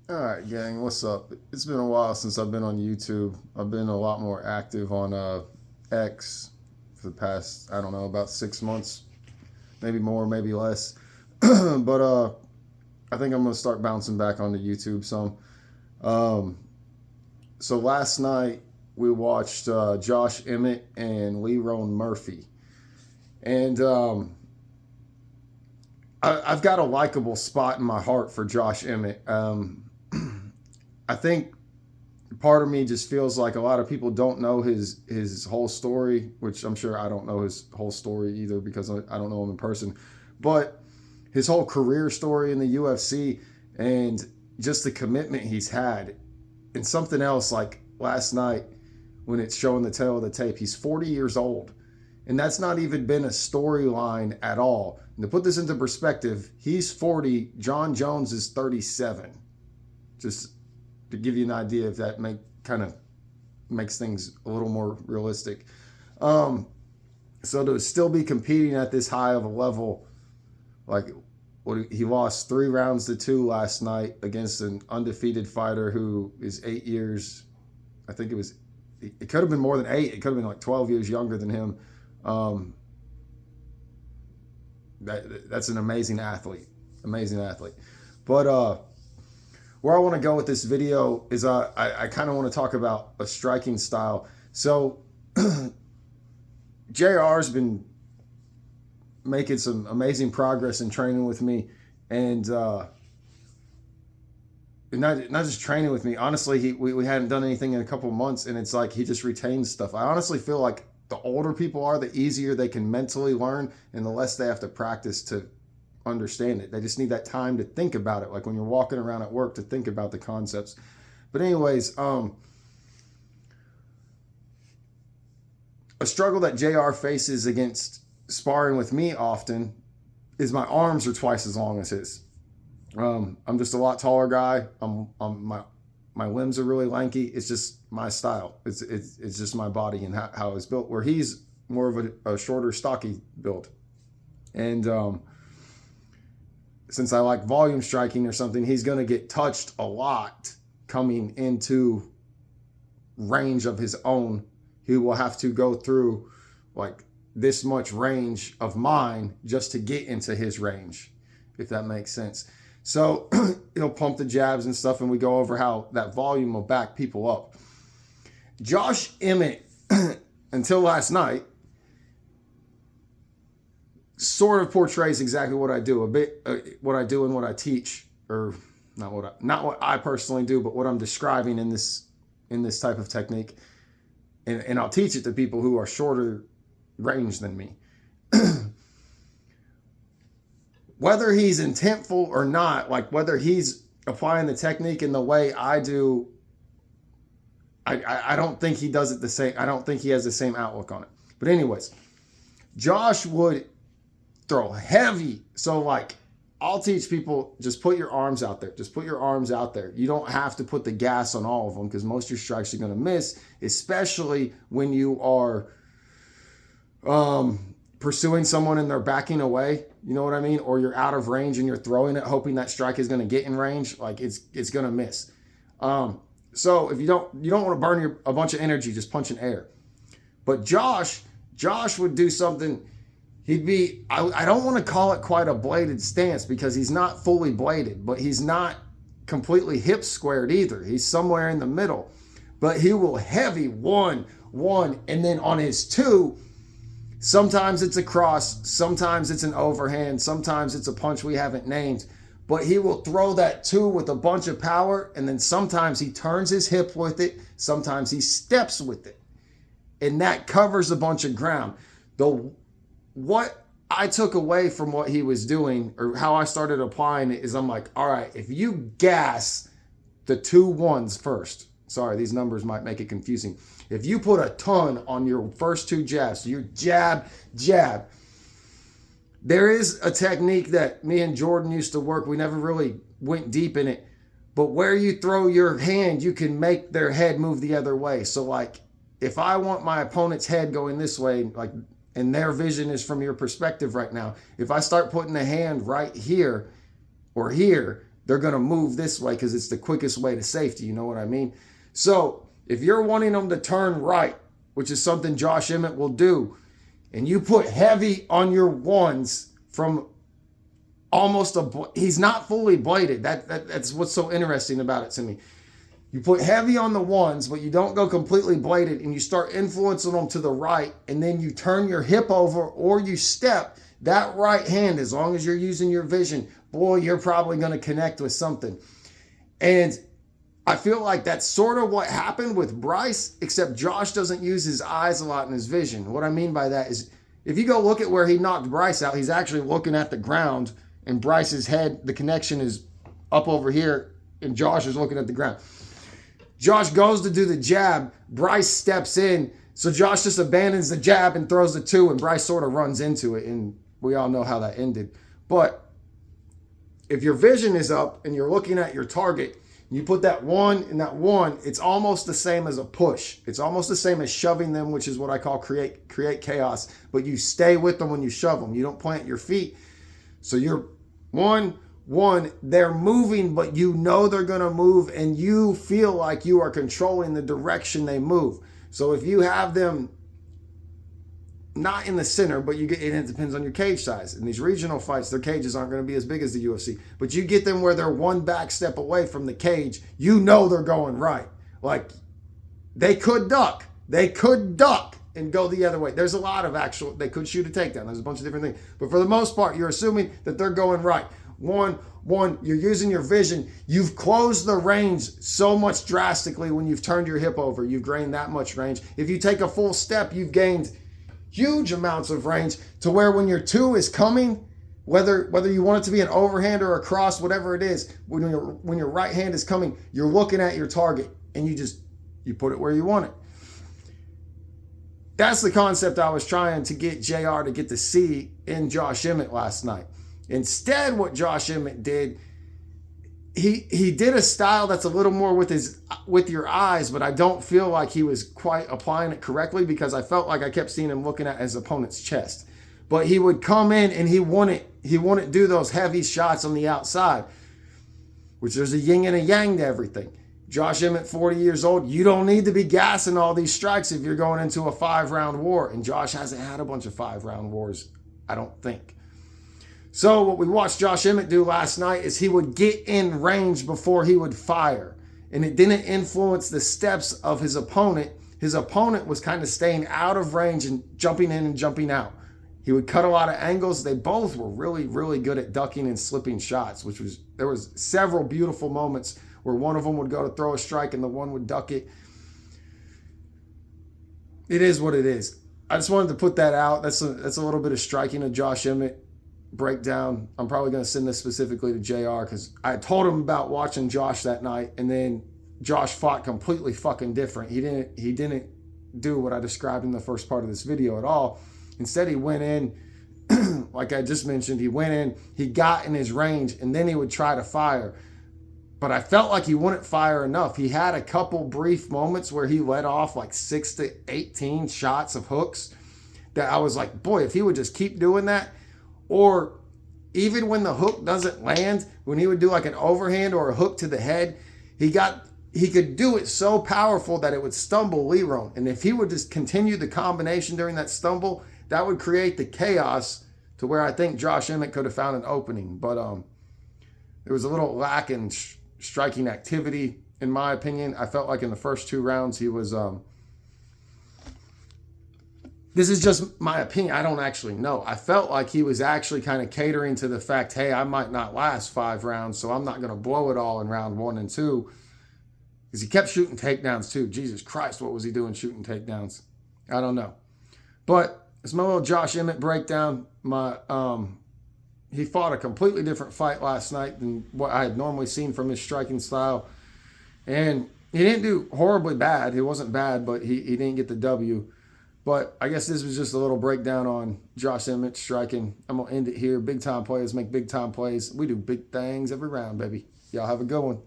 All right, gang, what's up? It's been a while since I've been on YouTube. I've been a lot more active on X for the past, I don't know, about 6 months, maybe more, maybe less. but I think I'm gonna start bouncing back onto YouTube some. Um, so last night we watched Josh Emmett and Lerone Murphy, and I've got a likable spot in my heart for Josh Emmett. I think part of me just feels like a lot of people don't know his whole story, which I'm sure I don't know his whole story either because I don't know him in person. But his whole career story in the UFC and just the commitment he's had. And something else like last night when it's showing the tail of the tape, he's 40 years old. And that's not even been a storyline at all. And to put this into perspective, he's 40, John Jones is 37. Just to give you an idea if that kind of makes things a little more realistic. So to still be competing at this high of a level, like he lost 3 rounds to 2 last night against an undefeated fighter who is 8 years. I think it could have been more than 8. It could have been like 12 years younger than him. Um, that's an amazing athlete. But where I want to go with this video is I kind of want to talk about a striking style. So JR's been making some amazing progress in training with me, and not just training with me. Honestly, we hadn't done anything in a couple of months, and it's like he just retains stuff. I honestly feel like the older people are, the easier they can mentally learn, and the less they have to practice to understand it. They just need that time to think about it, like when you're walking around at work to think about the concepts. But anyways, a struggle that JR faces against sparring with me often is my arms are twice as long as his. I'm just a lot taller guy. My limbs are really lanky. It's just my style. It's just my body and how it's built. Where he's more of a shorter, stocky build, and since I like volume striking or something, he's going to get touched a lot coming into range of his own. He will have to go through like this much range of mine just to get into his range, if that makes sense. So he'll pump the jabs and stuff, and we go over how that volume will back people up. Josh Emmett, until last night, sort of portrays exactly what I do, a bit what I do and what I teach, or not what I personally do, but what I'm describing in this type of technique, and I'll teach it to people who are shorter range than me. Whether he's intentful or not, like whether he's applying the technique in the way I do, I don't think he does it the same. I don't think he has the same outlook on it. But anyways, Josh would throw heavy. So like I'll teach people, just put your arms out there. Just put your arms out there. You don't have to put the gas on all of them because most of your strikes you're going to miss, especially when you are pursuing someone and they're backing away. You know what I mean? Or you're out of range and you're throwing it, hoping that strike is going to get in range. Like it's going to miss. So if you don't want to burn a bunch of energy just punching air. But Josh would do something. He'd be, I don't want to call it quite a bladed stance because he's not fully bladed, but he's not completely hip squared either. He's somewhere in the middle. But he will heavy one, and then on his 2, sometimes it's a cross, sometimes it's an overhand, sometimes it's a punch we haven't named. But he will throw that 2 with a bunch of power, and then sometimes he turns his hip with it, sometimes he steps with it. And that covers a bunch of ground. What I took away from what he was doing, or how I started applying it, is I'm like, all right, if you gas the 2 ones first, sorry, these numbers might make it confusing. If you put a ton on your first 2 jabs, so your jab, there is a technique that me and Jordan used to work. We never really went deep in it. But where you throw your hand, you can make their head move the other way. So like, if I want my opponent's head going this way, like, and their vision is from your perspective right now, if I start putting the hand right here or here, they're going to move this way because it's the quickest way to safety. You know what I mean? So if you're wanting them to turn right, which is something Josh Emmett will do, and you put heavy on your ones from almost he's not fully bladed. That's what's so interesting about it to me. You put heavy on the ones, but you don't go completely bladed, and you start influencing them to the right, and then you turn your hip over or you step. That right hand, as long as you're using your vision, boy, you're probably going to connect with something. And I feel like that's sort of what happened with Bryce, except Josh doesn't use his eyes a lot in his vision. What I mean by that is if you go look at where he knocked Bryce out, he's actually looking at the ground, and Bryce's head, the connection is up over here, and Josh is looking at the ground. Josh goes to do the jab, Bryce steps in, so Josh just abandons the jab and throws the two, and Bryce sort of runs into it, and we all know how that ended. But if your vision is up and you're looking at your target, you put that one and that one, it's almost the same as a push. It's almost the same as shoving them, which is what I call create chaos, but you stay with them when you shove them. You don't plant your feet. So you're one, they're moving, but you know they're going to move, and you feel like you are controlling the direction they move. So if you have them not in the center, but you get, and it depends on your cage size. In these regional fights, their cages aren't going to be as big as the UFC, but you get them where they're one back step away from the cage, you know they're going right. Like, they could duck and go the other way. There's a lot of they could shoot a takedown. There's a bunch of different things. But for the most part, you're assuming that they're going right. One, you're using your vision. You've closed the range so much drastically when you've turned your hip over. You've gained that much range. If you take a full step, you've gained huge amounts of range to where when your two is coming, whether you want it to be an overhand or a cross, whatever it is, when your right hand is coming, you're looking at your target and you put it where you want it. That's the concept I was trying to get JR to get to see in Josh Emmett last night. Instead, what Josh Emmett did, he did a style that's a little more with your eyes, but I don't feel like he was quite applying it correctly because I felt like I kept seeing him looking at his opponent's chest. But he would come in and he wouldn't do those heavy shots on the outside, which there's a yin and a yang to everything. Josh Emmett, 40 years old, you don't need to be gassing all these strikes if you're going into a 5-round war. And Josh hasn't had a bunch of 5-round wars, I don't think. So what we watched Josh Emmett do last night is he would get in range before he would fire. And it didn't influence the steps of his opponent. His opponent was kind of staying out of range and jumping in and jumping out. He would cut a lot of angles. They both were really, really good at ducking and slipping shots, there was several beautiful moments where one of them would go to throw a strike and the one would duck it. It is what it is. I just wanted to put that out. That's a little bit of striking of Josh Emmett breakdown. I'm probably going to send this specifically to JR because I told him about watching Josh that night, and then Josh fought completely fucking different. He didn't do what I described in the first part of this video at all. Instead, he went in, like I just mentioned, he got in his range, and then he would try to fire. But I felt like he wouldn't fire enough. He had a couple brief moments where he let off like 6 to 18 shots of hooks that I was like, boy, if he would just keep doing that, or even when the hook doesn't land, when he would do like an overhand or a hook to the head, he could do it so powerful that it would stumble Leron. And if he would just continue the combination during that stumble, that would create the chaos to where I think Josh Emmett could have found an opening. But there was a little lack in striking activity, in my opinion. I felt like in the first 2 rounds he was... This is just my opinion. I don't actually know. I felt like he was actually kind of catering to the fact, hey, I might not last 5 rounds, so I'm not going to blow it all in round 1 and 2. Because he kept shooting takedowns too. Jesus Christ, what was he doing shooting takedowns? I don't know. But it's my little Josh Emmett breakdown. He fought a completely different fight last night than what I had normally seen from his striking style. And he didn't do horribly bad. He wasn't bad, but he didn't get the W. But I guess this was just a little breakdown on Josh Emmett striking. I'm going to end it here. Big time players make big time plays. We do big things every round, baby. Y'all have a good one.